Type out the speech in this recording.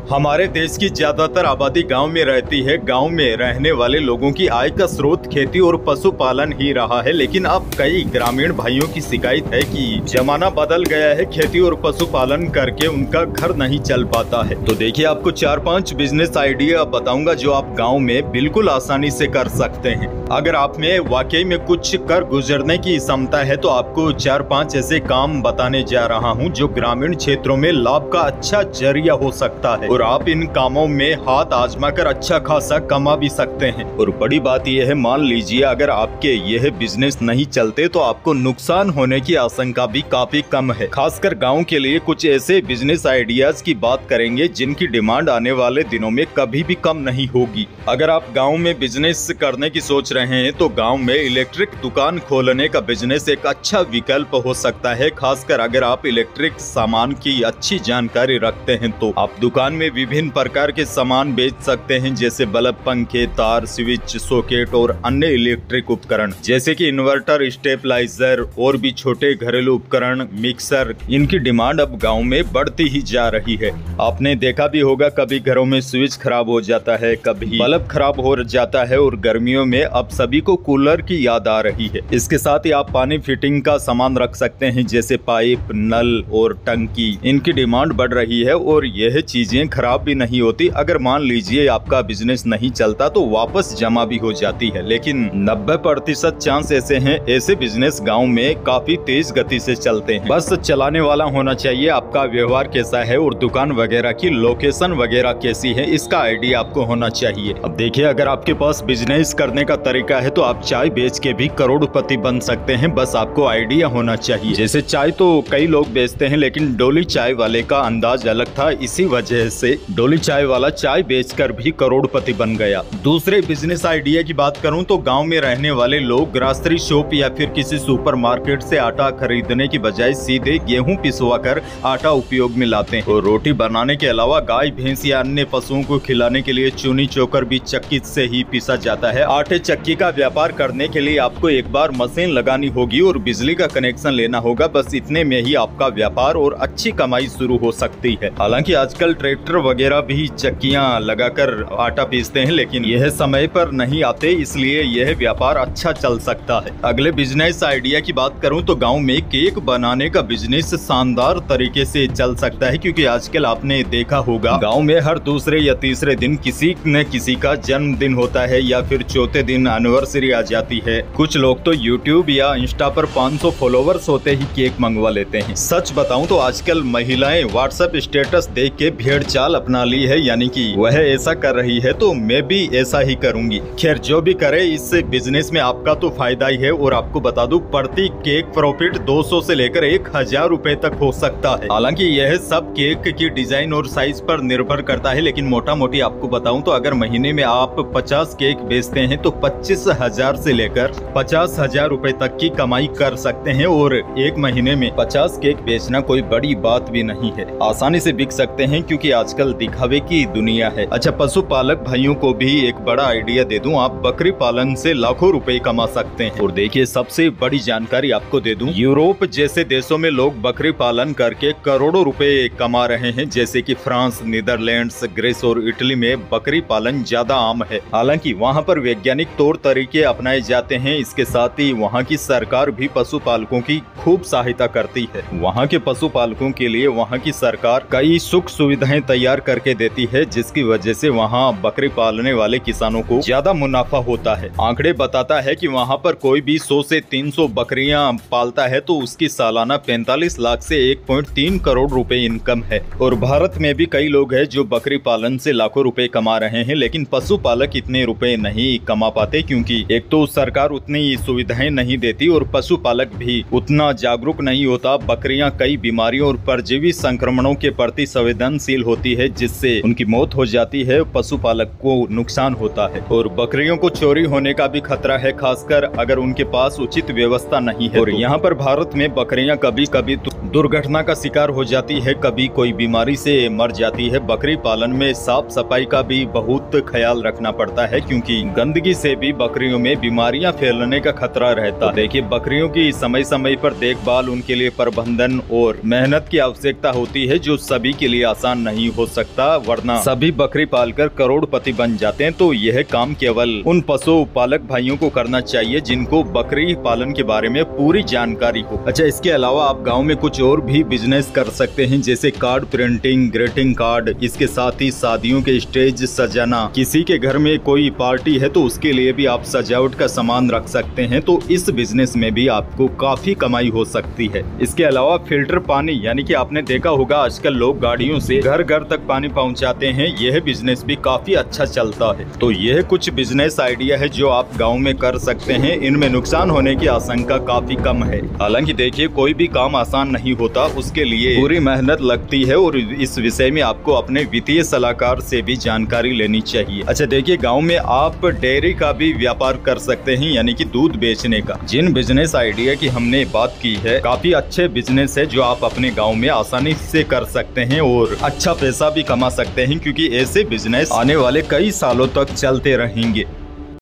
हमारे देश की ज्यादातर आबादी गांव में रहती है। गांव में रहने वाले लोगों की आय का स्रोत खेती और पशुपालन ही रहा है, लेकिन अब कई ग्रामीण भाइयों की शिकायत है कि जमाना बदल गया है, खेती और पशुपालन करके उनका घर नहीं चल पाता है। तो देखिए, आपको 4-5 बिजनेस आइडिया बताऊंगा जो आप गाँव में बिल्कुल आसानी से कर सकते हैं। अगर आप में वाकई में कुछ कर गुजरने की क्षमता है तो आपको 4-5 ऐसे काम बताने जा रहा हूं जो ग्रामीण क्षेत्रों में लाभ का अच्छा जरिया हो सकता है और आप इन कामों में हाथ आजमाकर अच्छा खासा कमा भी सकते हैं। और बड़ी बात यह है, मान लीजिए अगर आपके यह बिजनेस नहीं चलते तो आपको नुकसान होने की आशंका भी काफी कम है। खासकर गाँव के लिए कुछ ऐसे बिजनेस आइडियाज की बात करेंगे जिनकी डिमांड आने वाले दिनों में कभी भी कम नहीं होगी। अगर आप गाँव में बिजनेस करने की सोच रहे हैं तो गांव में इलेक्ट्रिक दुकान खोलने का बिजनेस एक अच्छा विकल्प हो सकता है। खासकर अगर आप इलेक्ट्रिक सामान की अच्छी जानकारी रखते हैं तो आप दुकान में विभिन्न प्रकार के सामान बेच सकते हैं, जैसे बल्ब, पंखे, तार, स्विच, सॉकेट और अन्य इलेक्ट्रिक उपकरण जैसे कि इन्वर्टर, स्टेबलाइजर और भी छोटे घरेलू उपकरण, मिक्सर। इनकी डिमांड अब गाँव में बढ़ती ही जा रही है। आपने देखा भी होगा, कभी घरों में स्विच खराब हो जाता है, कभी बल्ब खराब हो जाता है और गर्मियों में अब सभी को कूलर की याद आ रही है। इसके साथ ही आप पानी फिटिंग का सामान रख सकते हैं, जैसे पाइप, नल और टंकी। इनकी डिमांड बढ़ रही है और यह चीजें खराब भी नहीं होती। अगर मान लीजिए आपका बिजनेस नहीं चलता तो वापस जमा भी हो जाती है, लेकिन 90% चांस ऐसे हैं। ऐसे बिजनेस गाँव में काफी तेज गति से चलते हैं। बस चलाने वाला होना चाहिए। आपका व्यवहार कैसा है और दुकान वगैरह की लोकेशन वगैरह कैसी है, इसका आइडिया आपको होना चाहिए। अब देखिए, अगर आपके पास बिजनेस करने का तरीका है तो आप चाय बेच के भी करोड़पति बन सकते हैं। बस आपको आइडिया होना चाहिए। जैसे चाय तो कई लोग बेचते हैं, लेकिन डोली चाय वाले का अंदाज अलग था। इसी वजह से डोली चाय वाला चाय बेचकर भी करोड़पति बन गया। दूसरे बिजनेस आइडिया की बात करूं तो गांव में रहने वाले लोग ग्रोसरी शॉप या फिर किसी सुपरमार्केट से आटा खरीदने की बजाय सीधे गेहूं पिसवाकर आटा उपयोग में लाते हैं और रोटी बनाने के अलावा गाय, भैंस या अन्य पशुओं को खिलाने के लिए चूनी चोकर भी चक्की से ही पीसा जाता है। आटे चक्की का व्यापार करने के लिए आपको एक बार मशीन लगानी होगी और बिजली का कनेक्शन लेना होगा। बस इतने में ही आपका व्यापार और अच्छी कमाई शुरू हो सकती है। हालांकि आजकल ट्रैक्टर वगैरह भी चक्कियां लगाकर आटा पीसते हैं, लेकिन यह समय पर नहीं आते, इसलिए यह व्यापार अच्छा चल सकता है। अगले बिजनेस आइडिया की बात करूं तो गांव में केक बनाने का बिजनेस शानदार तरीके से चल सकता है, क्योंकि आजकल आपने देखा होगा गाँव में हर दूसरे या तीसरे दिन किसी न किसी का जन्मदिन होता है या फिर चौथे दिन एनिवर्सरी आ जाती है। कुछ लोग तो YouTube या इंस्टा पर 500 फॉलोवर्स होते ही केक मंगवा लेते हैं। सच बताऊं तो आजकल महिलाएं व्हाट्सएप स्टेटस देख के भेड़ चाल अपना ली है, यानी कि वह ऐसा कर रही है तो मैं भी ऐसा ही करूंगी। खैर, जो भी करे, इस बिजनेस में आपका तो फायदा ही है। और आपको बता दूं, प्रति केक प्रॉफिट 200 से लेकर 1000 रुपए तक हो सकता है। हालांकि यह सब केक की डिजाइन और साइज पर निर्भर करता है, लेकिन मोटा मोटी आपको बताऊं तो अगर महीने में आप 50 केक बेचते हैं तो 25,000 से लेकर 50,000 रुपए तक की कमाई कर सकते हैं। और एक महीने में 50 केक बेचना कोई बड़ी बात भी नहीं है, आसानी से बिक सकते हैं, क्योंकि आजकल दिखावे की दुनिया है। अच्छा, पशुपालक भाइयों को भी एक बड़ा आइडिया दे दूं, आप बकरी पालन से लाखों रुपए कमा सकते हैं। और देखिए, सबसे बड़ी जानकारी आपको दे दूं, यूरोप जैसे देशों में लोग बकरी पालन करके करोड़ों रुपए कमा रहे हैं, जैसे कि फ्रांस, नीदरलैंड्स, ग्रीस और इटली में बकरी पालन ज्यादा आम है। हालांकि वहां पर वैज्ञानिक तौर तरीके अपनाए जाते हैं। इसके साथ ही वहां की सरकार भी पशुपालकों की खूब सहायता करती है। वहां के पशुपालकों के लिए वहां की सरकार कई सुख सुविधाएं तैयार करके देती है, जिसकी वजह से वहां बकरी पालने वाले किसानों को ज्यादा मुनाफा होता है। आंकड़े बताता है कि वहां पर कोई भी 100 से 300 बकरियां पालता है तो उसकी सालाना 45 लाख से 1.3 करोड़ रुपए इनकम है। और भारत में भी कई लोग हैं जो बकरी पालन से लाखों रुपए कमा रहे हैं, लेकिन पशुपालक इतने रुपए नहीं कमा पाते, क्योंकि एक तो सरकार उतनी सुविधाएं नहीं देती और पशुपालक भी उतना जागरूक नहीं होता। बकरियां कई बीमारियों और परजीवी संक्रमणों के प्रति संवेदनशील होती है, जिससे उनकी मौत हो जाती है, पशुपालक को नुकसान होता है। और बकरियों को चोरी होने का भी खतरा है, खासकर अगर उनके पास उचित व्यवस्था नहीं है। और यहाँ पर भारत में बकरियां कभी कभी दुर्घटना का शिकार हो जाती है, कभी कोई बीमारी से मर जाती है। बकरी पालन में साफ सफाई का भी बहुत ख्याल रखना पड़ता है, क्योंकि गंदगी से भी बकरियों में बीमारियां फैलने का खतरा रहता है। देखिए, बकरियों की समय समय पर देखभाल, उनके लिए प्रबंधन और मेहनत की आवश्यकता होती है, जो सभी के लिए आसान नहीं हो सकता, वरना सभी बकरी पालकर करोड़पति बन जाते हैं। तो यह काम केवल उन पशुपालक भाइयों को करना चाहिए जिनको बकरी पालन के बारे में पूरी जानकारी हो। अच्छा, इसके अलावा आप गाँव में कुछ और भी बिजनेस कर सकते हैं, जैसे कार्ड प्रिंटिंग, ग्रीटिंग कार्ड। इसके साथ ही शादियों के स्टेज सजाना, किसी के घर में कोई पार्टी है तो उसके लिए भी आप सजावट का सामान रख सकते हैं। तो इस बिजनेस में भी आपको काफी कमाई हो सकती है। इसके अलावा फिल्टर पानी, यानी कि आपने देखा होगा आजकल लोग गाड़ियों से घर घर तक पानी पहुंचाते हैं, यह बिजनेस भी काफी अच्छा चलता है। तो यह कुछ बिजनेस आइडिया है जो आप गाँव में कर सकते हैं। इनमें नुकसान होने की आशंका काफी कम है। हालांकि देखिए, कोई भी काम आसान नहीं होता, उसके लिए पूरी मेहनत लगती है और इस विषय में आपको अपने वित्तीय सलाहकार से भी जानकारी लेनी चाहिए। अच्छा देखिए, गांव में आप डेयरी का भी व्यापार कर सकते हैं, यानी कि दूध बेचने का। जिन बिजनेस आइडिया की हमने बात की है, काफी अच्छे बिजनेस है जो आप अपने गाँव में आसानी से कर सकते हैं और अच्छा पैसा भी कमा सकते हैं, क्योंकि ऐसे बिजनेस आने वाले कई सालों तक चलते रहेंगे।